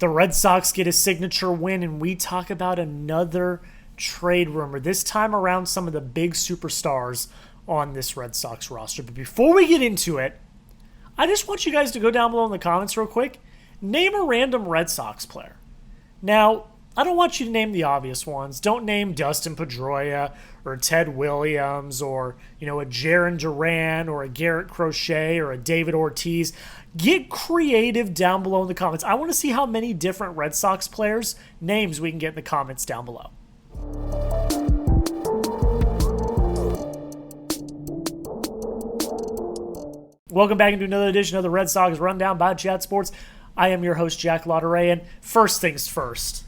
The Red Sox get a signature win, and we talk about another trade rumor. This time around, some of the big superstars on this Red Sox roster. But before we get into it, I just want you guys to go down below in the comments real quick. Name a random Red Sox player. Now, I don't want you to name the obvious ones. Don't name Dustin Pedroia or Ted Williams or, a Jarren Duran or a Garrett Crochet or a David Ortiz. Get creative down below in the comments. I want to see how many different Red Sox players' names we can get in the comments down below. Welcome back into another edition of the Red Sox Rundown by Chat Sports. I am your host, Jack Lauderay, first things first.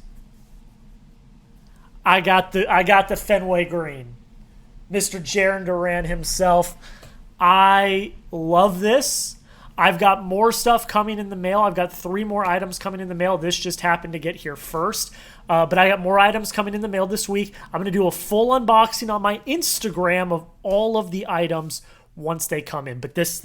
I got the Fenway green. Mr. Jarren Duran himself. I love this. I've got more stuff coming in the mail. I've got 3 more items coming in the mail. This just happened to get here first. But I got more items coming in the mail this week. I'm going to do a full unboxing on my Instagram of all of the items once they come in. But this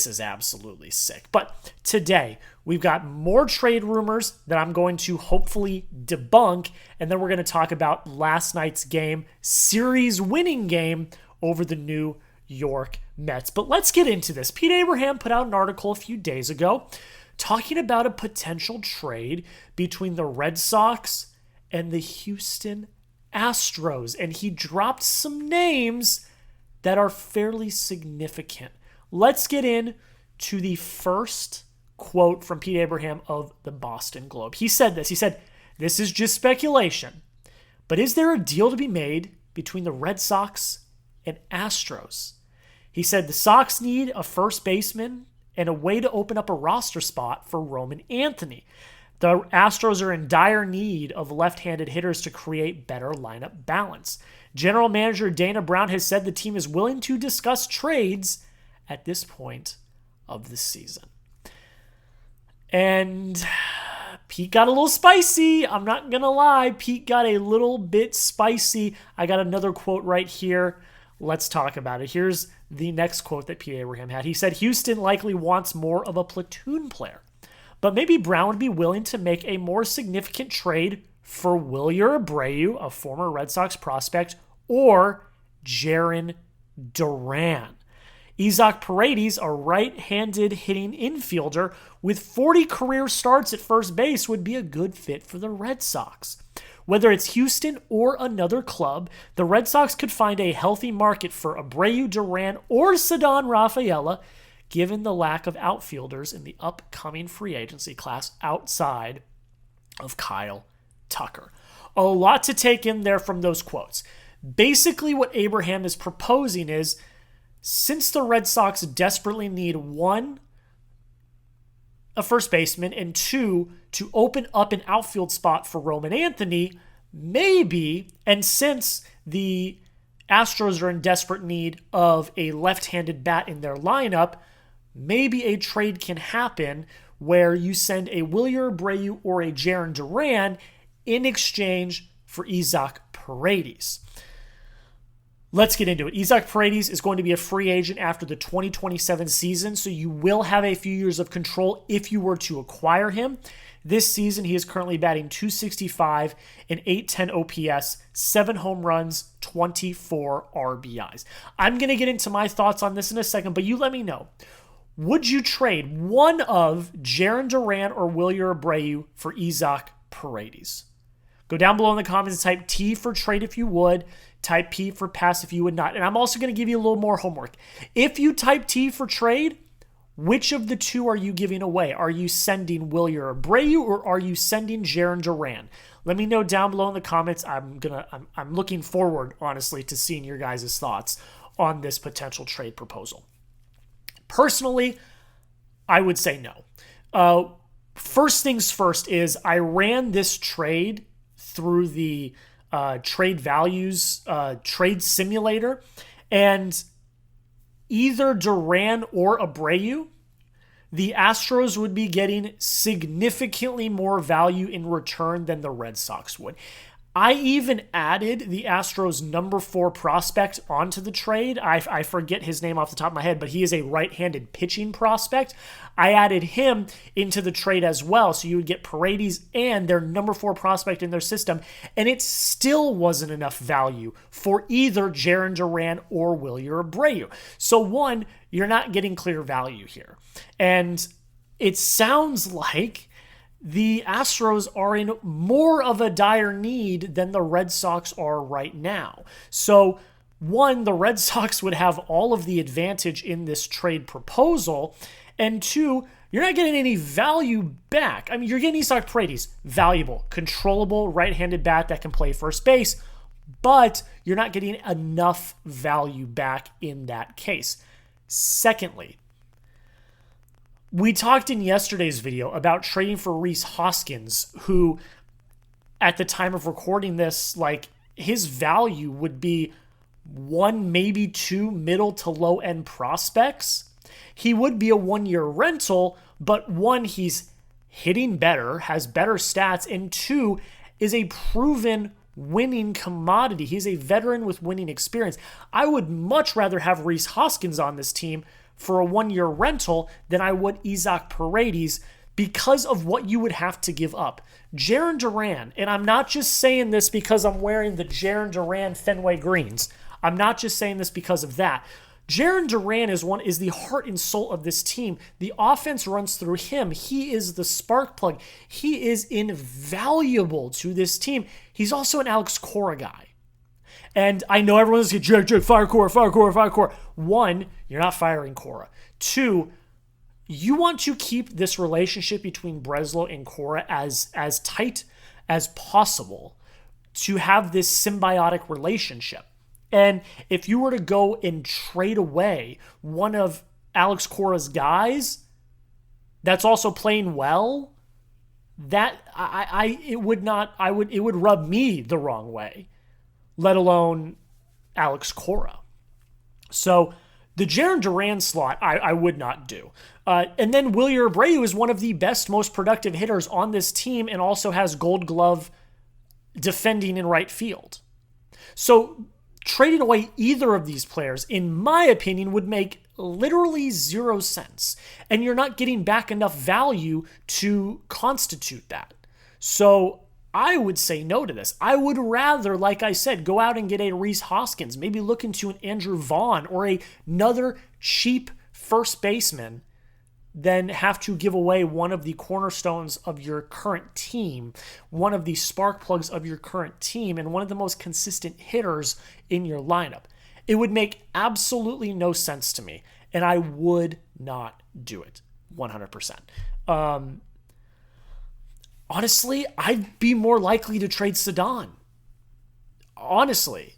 is absolutely sick. But today, we've got more trade rumors that I'm going to hopefully debunk, and then we're going to talk about last night's game, series-winning game over the New York Mets. But let's get into this. Pete Abraham put out an article a few days ago talking about a potential trade between the Red Sox and the Houston Astros, and he dropped some names that are fairly significant. Let's get in to the first quote from Pete Abraham of the Boston Globe. He said this. He said, "This is just speculation, but is there a deal to be made between the Red Sox and Astros?" He said the Sox need a first baseman and a way to open up a roster spot for Roman Anthony. The Astros are in dire need of left-handed hitters to create better lineup balance. General Manager Dana Brown has said the team is willing to discuss trades at this point of the season. And Pete got a little spicy. I'm not going to lie. Pete got a little bit spicy. I got another quote right here. Let's talk about it. Here's the next quote that Pete Abraham had. He said, "Houston likely wants more of a platoon player, but maybe Brown would be willing to make a more significant trade for Wilyer Abreu, a former Red Sox prospect, or Jarren Duran. Isaac Paredes, a right-handed hitting infielder with 40 career starts at first base, would be a good fit for the Red Sox. Whether it's Houston or another club, the Red Sox could find a healthy market for Abreu, Duran, or Saddon Rafaela, given the lack of outfielders in the upcoming free agency class outside of Kyle Tucker." A lot to take in there from those quotes. Basically, what Abraham is proposing is, since the Red Sox desperately need 1, a first baseman, and 2, to open up an outfield spot for Roman Anthony, maybe, and since the Astros are in desperate need of a left-handed bat in their lineup, maybe a trade can happen where you send a Wilyer Abreu or a Jarren Duran in exchange for Isaac Paredes. Let's get into it. Isaac Paredes is going to be a free agent after the 2027 season, so you will have a few years of control if you were to acquire him. This season, he is currently batting .265, an .810 OPS, 7 home runs, 24 RBIs. I'm going to get into my thoughts on this in a second, but you let me know. Would you trade one of Jarren Duran or Wilyer Abreu for Isaac Paredes? Go down below in the comments and type T for trade if you would. Type P for pass if you would not. And I'm also going to give you a little more homework. If you type T for trade, which of the two are you giving away? Are you sending Wilyer Abreu or are you sending Jarren Duran? Let me know down below in the comments. I'm looking forward, honestly, to seeing your guys' thoughts on this potential trade proposal. Personally, I would say no. First things first is I ran this trade through the trade values trade simulator, and either Duran or Abreu, the Astros would be getting significantly more value in return than the Red Sox would. I even added the Astros' number 4 prospect onto the trade. I forget his name off the top of my head, but he is a right-handed pitching prospect. I added him into the trade as well, so you would get Paredes and their number 4 prospect in their system, and it still wasn't enough value for either Jarren Duran or Wilyer Abreu. So one, you're not getting clear value here. And it sounds like the Astros are in more of a dire need than the Red Sox are right now. So, one, the Red Sox would have all of the advantage in this trade proposal, and two, you're not getting any value back. I mean, you're getting Isaac Paredes, valuable, controllable right-handed bat that can play first base, but you're not getting enough value back in that case. Secondly, we talked in yesterday's video about trading for Rhys Hoskins, who, at the time of recording this, like, his value would be 1, maybe 2 middle to low end prospects. He would be a 1-year rental, but 1, he's hitting better, has better stats, and 2, is a proven winning commodity. He's a veteran with winning experience. I would much rather have Rhys Hoskins on this team for a 1-year rental than I would Isaac Paredes because of what you would have to give up. Jarren Duran, and I'm not just saying this because I'm wearing the Jarren Duran Fenway greens. I'm not just saying this because of that. Jarren Duran is the heart and soul of this team. The offense runs through him. He is the spark plug. He is invaluable to this team. He's also an Alex Cora guy. And I know everyone's going to say, fire Cora. 1, you're not firing Cora. 2, you want to keep this relationship between Breslow and Cora as tight as possible to have this symbiotic relationship. And if you were to go and trade away one of Alex Cora's guys that's also playing well, that it would rub me the wrong way, let alone Alex Cora. So the Jarren Duran slot, I would not do. And then Wilyer Abreu is one of the best, most productive hitters on this team and also has Gold Glove defending in right field. So trading away either of these players, in my opinion, would make literally 0 sense. And you're not getting back enough value to constitute that. So I would say no to this. I would rather, like I said, go out and get a Rhys Hoskins, maybe look into an Andrew Vaughn or another cheap first baseman than have to give away one of the cornerstones of your current team, one of the spark plugs of your current team, and one of the most consistent hitters in your lineup. It would make absolutely no sense to me, and I would not do it 100%. Honestly, I'd be more likely to trade Saddon. Honestly.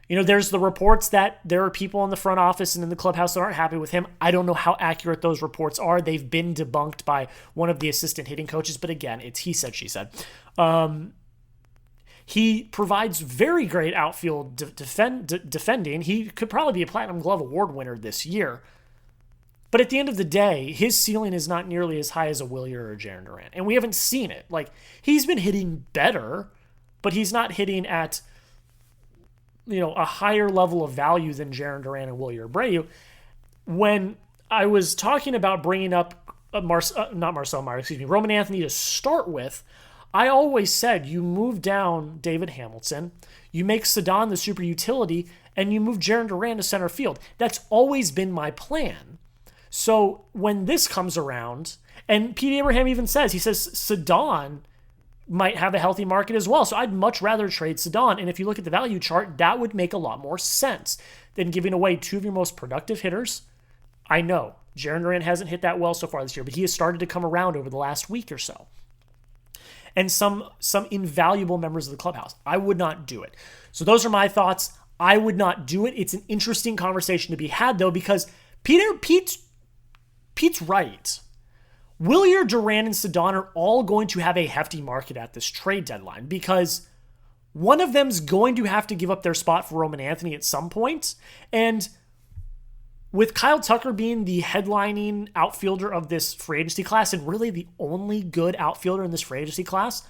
You know, there's the reports that there are people in the front office and in the clubhouse that aren't happy with him. I don't know how accurate those reports are. They've been debunked by one of the assistant hitting coaches, but again, it's he said, she said. He provides very great outfield defending. He could probably be a Platinum Glove Award winner this year. But at the end of the day, his ceiling is not nearly as high as a Wilyer or a Jarren Duran. And we haven't seen it. Like, he's been hitting better, but he's not hitting at, you know, a higher level of value than Jarren Duran and Wilyer Abreu. When I was talking about bringing up Roman Anthony to start with, I always said you move down David Hamilton, you make Saddon the super utility, and you move Jarren Duran to center field. That's always been my plan. So when this comes around, and Pete Abraham even says, he says Saddon might have a healthy market as well. So I'd much rather trade Saddon. And if you look at the value chart, that would make a lot more sense than giving away 2 of your most productive hitters. I know Jarren Duran hasn't hit that well so far this year, but he has started to come around over the last week or so. And some invaluable members of the clubhouse. I would not do it. So those are my thoughts. I would not do it. It's an interesting conversation to be had, though, because Pete's right. Wilyer, Duran, and Saddon are all going to have a hefty market at this trade deadline because one of them's going to have to give up their spot for Roman Anthony at some point. And with Kyle Tucker being the headlining outfielder of this free agency class and really the only good outfielder in this free agency class,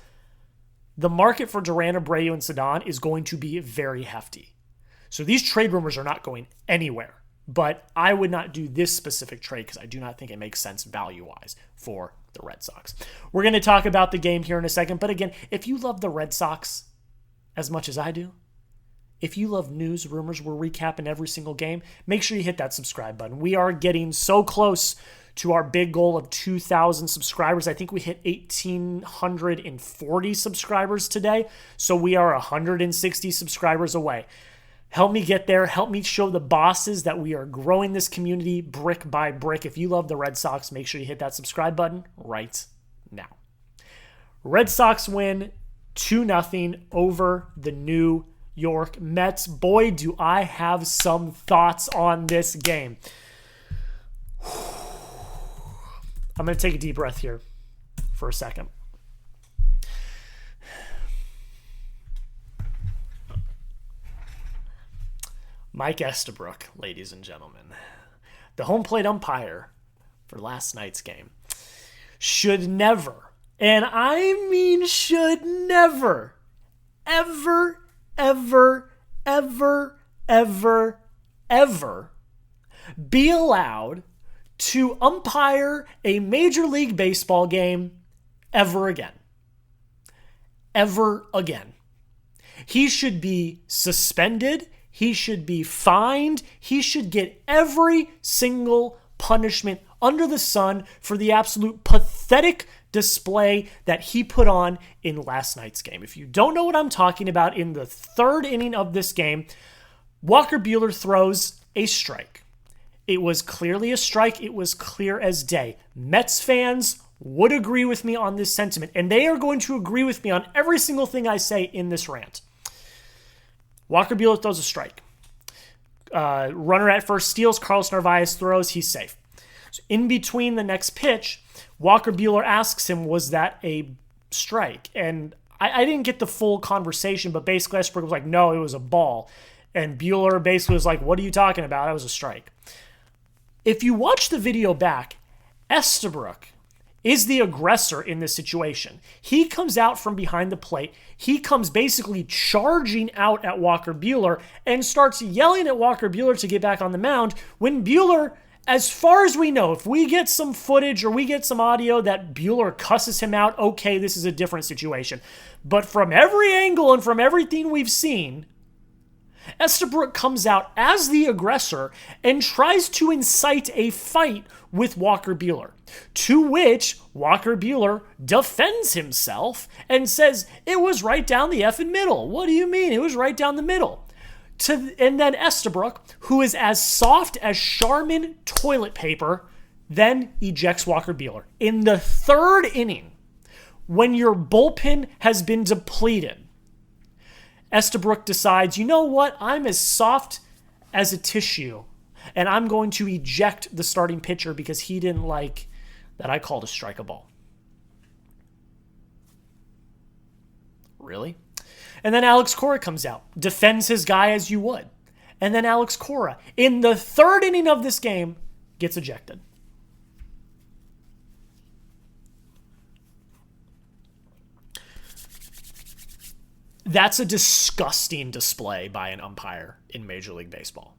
the market for Jarren Abreu and Saddon is going to be very hefty. So these trade rumors are not going anywhere. But I would not do this specific trade because I do not think it makes sense value-wise for the Red Sox. We're going to talk about the game here in a second. But again, if you love the Red Sox as much as I do, if you love news, rumors, we're recapping every single game, make sure you hit that subscribe button. We are getting so close to our big goal of 2,000 subscribers. I think we hit 1,840 subscribers today. So we are 160 subscribers away. Help me get there. Help me show the bosses that we are growing this community brick by brick. If you love the Red Sox, make sure you hit that subscribe button right now. Red Sox win 2-0 over the New York Mets. Boy, do I have some thoughts on this game. I'm going to take a deep breath here for a second. Mike Estabrook, ladies and gentlemen, the home plate umpire for last night's game, should never, and I mean should never, ever, ever, ever, ever, ever be allowed to umpire a Major League Baseball game ever again. Ever again. He should be suspended. He should be fined. He should get every single punishment under the sun for the absolute pathetic display that he put on in last night's game. If you don't know what I'm talking about, in the third inning of this game, Walker Buehler throws a strike. It was clearly a strike. It was clear as day. Mets fans would agree with me on this sentiment, and they are going to agree with me on every single thing I say in this rant. Walker Buehler throws a strike. Runner at first steals. Carlos Narvaez throws. He's safe. So in between the next pitch, Walker Buehler asks him, was that a strike? And I didn't get the full conversation, but basically Estabrook was like, no, it was a ball. And Buehler basically was like, what are you talking about? That was a strike. If you watch the video back, Estabrook is the aggressor in this situation. He comes out from behind the plate. He comes basically charging out at Walker Buehler and starts yelling at Walker Buehler to get back on the mound when Buehler, as far as we know, if we get some footage or we get some audio that Buehler cusses him out, okay, this is a different situation. But from every angle and from everything we've seen, Estabrook comes out as the aggressor and tries to incite a fight with Walker Buehler, to which Walker Buehler defends himself and says, it was right down the effing middle. What do you mean? It was right down the middle. And then Estabrook, who is as soft as Charmin toilet paper, then ejects Walker Buehler. In the third inning, when your bullpen has been depleted, Estabrook decides, you know what? I'm as soft as a tissue, and I'm going to eject the starting pitcher because he didn't like that I called a strike a ball. Really? And then Alex Cora comes out, defends his guy as you would. And then Alex Cora, in the third inning of this game, gets ejected. That's a disgusting display by an umpire in Major League Baseball.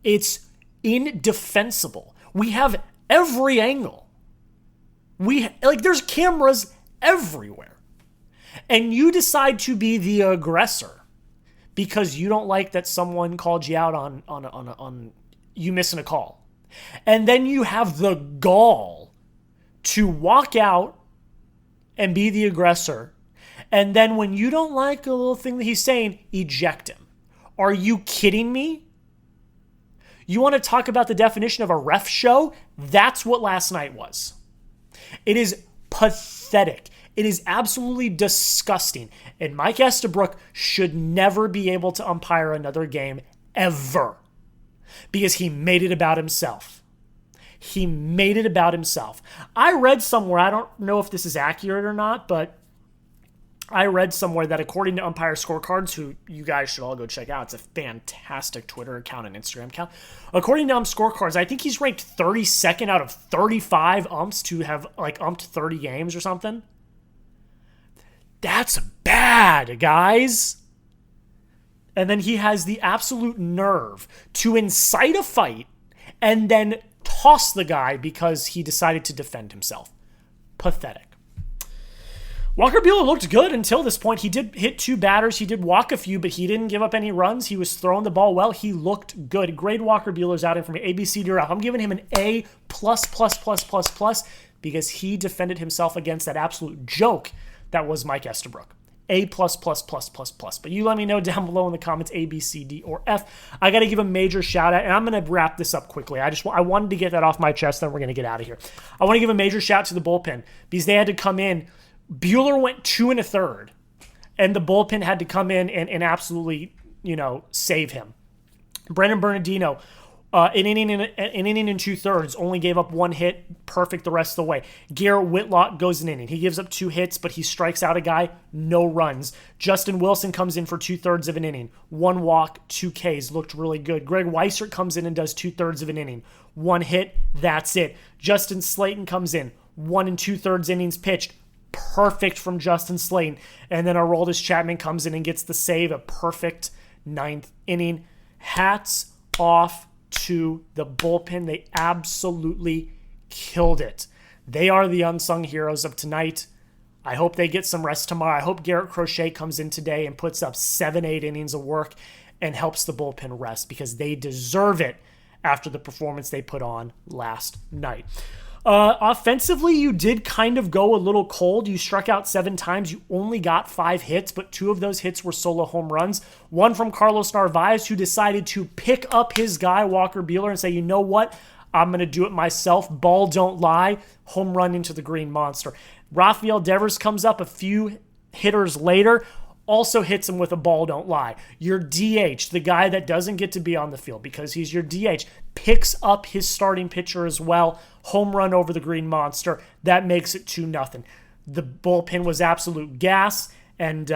It's indefensible. We have every angle. There's cameras everywhere. And you decide to be the aggressor because you don't like that someone called you out on you missing a call. And then you have the gall to walk out and be the aggressor. And then when you don't like a little thing that he's saying, eject him. Are you kidding me? You want to talk about the definition of a ref show? That's what last night was. It is pathetic. It is absolutely disgusting. And Mike Estabrook should never be able to umpire another game ever because he made it about himself. He made it about himself. I read somewhere, I don't know if this is accurate or not, but I read somewhere that according to Umpire Scorecards, who you guys should all go check out, it's a fantastic Twitter account and Instagram account. According to Scorecards, I think he's ranked 32nd out of 35 umps to have umped 30 games or something. That's bad. bad, guys. And then he has the absolute nerve to incite a fight and then toss the guy because he decided to defend himself. Pathetic. Walker Buehler looked good until this point. He did hit 2 batters. He did walk a few, but he didn't give up any runs. He was throwing the ball well. He looked good. Grade Walker Buehler's outing from A, B, C, D, or F. I'm giving him an A+++++, because he defended himself against that absolute joke that was Mike Estabrook. A++++++. But you let me know down below in the comments A, B, C, D, or F. I got to give a major shout out, and I'm going to wrap this up quickly. I wanted to get that off my chest, then we're going to get out of here. I want to give a major shout to the bullpen because they had to come in. Buehler went 2 1/3, and the bullpen had to come in and absolutely, save him. Brendan Bernardino, an inning and 2/3, only gave up 1 hit, perfect the rest of the way. Garrett Whitlock goes an inning. He gives up 2 hits, but he strikes out a guy, no runs. Justin Wilson comes in for 2/3 of an inning, 1 walk, 2 Ks, looked really good. Greg Weissert comes in and does 2/3 of an inning, 1 hit, that's it. Justin Slayton comes in, 1 2/3 innings pitched, perfect from Justin Slayton. And then Aroldis Chapman comes in and gets the save, a perfect 9th inning. Hats off to the bullpen. They absolutely killed it. They are the unsung heroes of tonight. I hope they get some rest tomorrow. I hope Garrett Crochet comes in today and puts up 7-8 innings of work and helps the bullpen rest, because they deserve it after the performance they put on last night. Offensively, you did kind of go a little cold. You struck out 7 times. You only got 5 hits, but 2 of those hits were solo home runs. One from Carlos Narvaez, who decided to pick up his guy, Walker Buehler, and say, you know what? I'm going to do it myself. Ball don't lie. Home run into the Green Monster. Rafael Devers comes up a few hitters later, also hits him with a ball don't lie. Your DH, the guy that doesn't get to be on the field because he's your DH, picks up his starting pitcher as well. Home run over the Green Monster. That makes it 2-0. The bullpen was absolute gas, and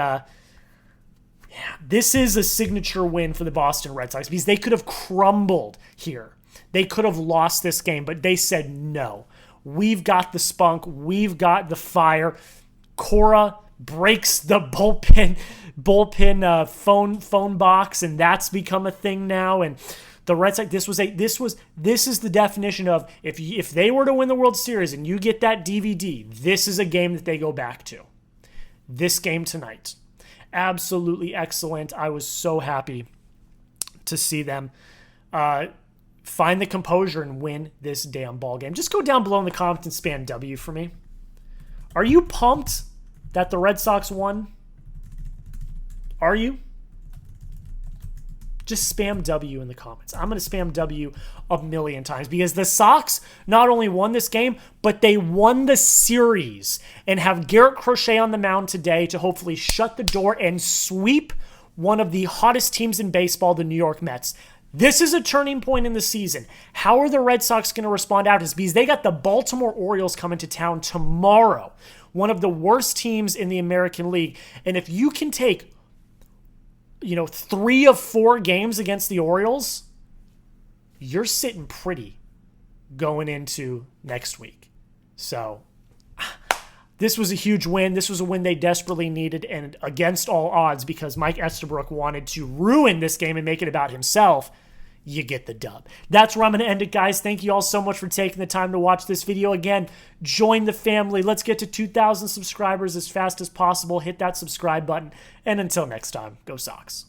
this is a signature win for the Boston Red Sox because they could have crumbled here. They could have lost this game, but they said no. We've got the spunk. We've got the fire. Cora breaks the bullpen phone box, and that's become a thing now. And the Red Sox, this is the definition of if they were to win the World Series and you get that DVD, this is a game that they go back to. This game tonight, absolutely excellent. I was so happy to see them find the composure and win this damn ball game. Just go down below in the comments and spam W for me. Are you pumped that the Red Sox won? Are you? Just spam W in the comments. I'm going to spam W a million times because the Sox not only won this game, but they won the series and have Garrett Crochet on the mound today to hopefully shut the door and sweep one of the hottest teams in baseball, the New York Mets. This is a turning point in the season. How are the Red Sox going to respond out? Is because they got the Baltimore Orioles coming to town tomorrow, one of the worst teams in the American League. And if you can take 3 of 4 games against the Orioles, you're sitting pretty going into next week. So this was a huge win. This was a win they desperately needed, and against all odds, because Mike Estabrook wanted to ruin this game and make it about himself, you get the dub. That's where I'm going to end it, guys. Thank you all so much for taking the time to watch this video. Again, join the family. Let's get to 2,000 subscribers as fast as possible. Hit that subscribe button. And until next time, go Sox.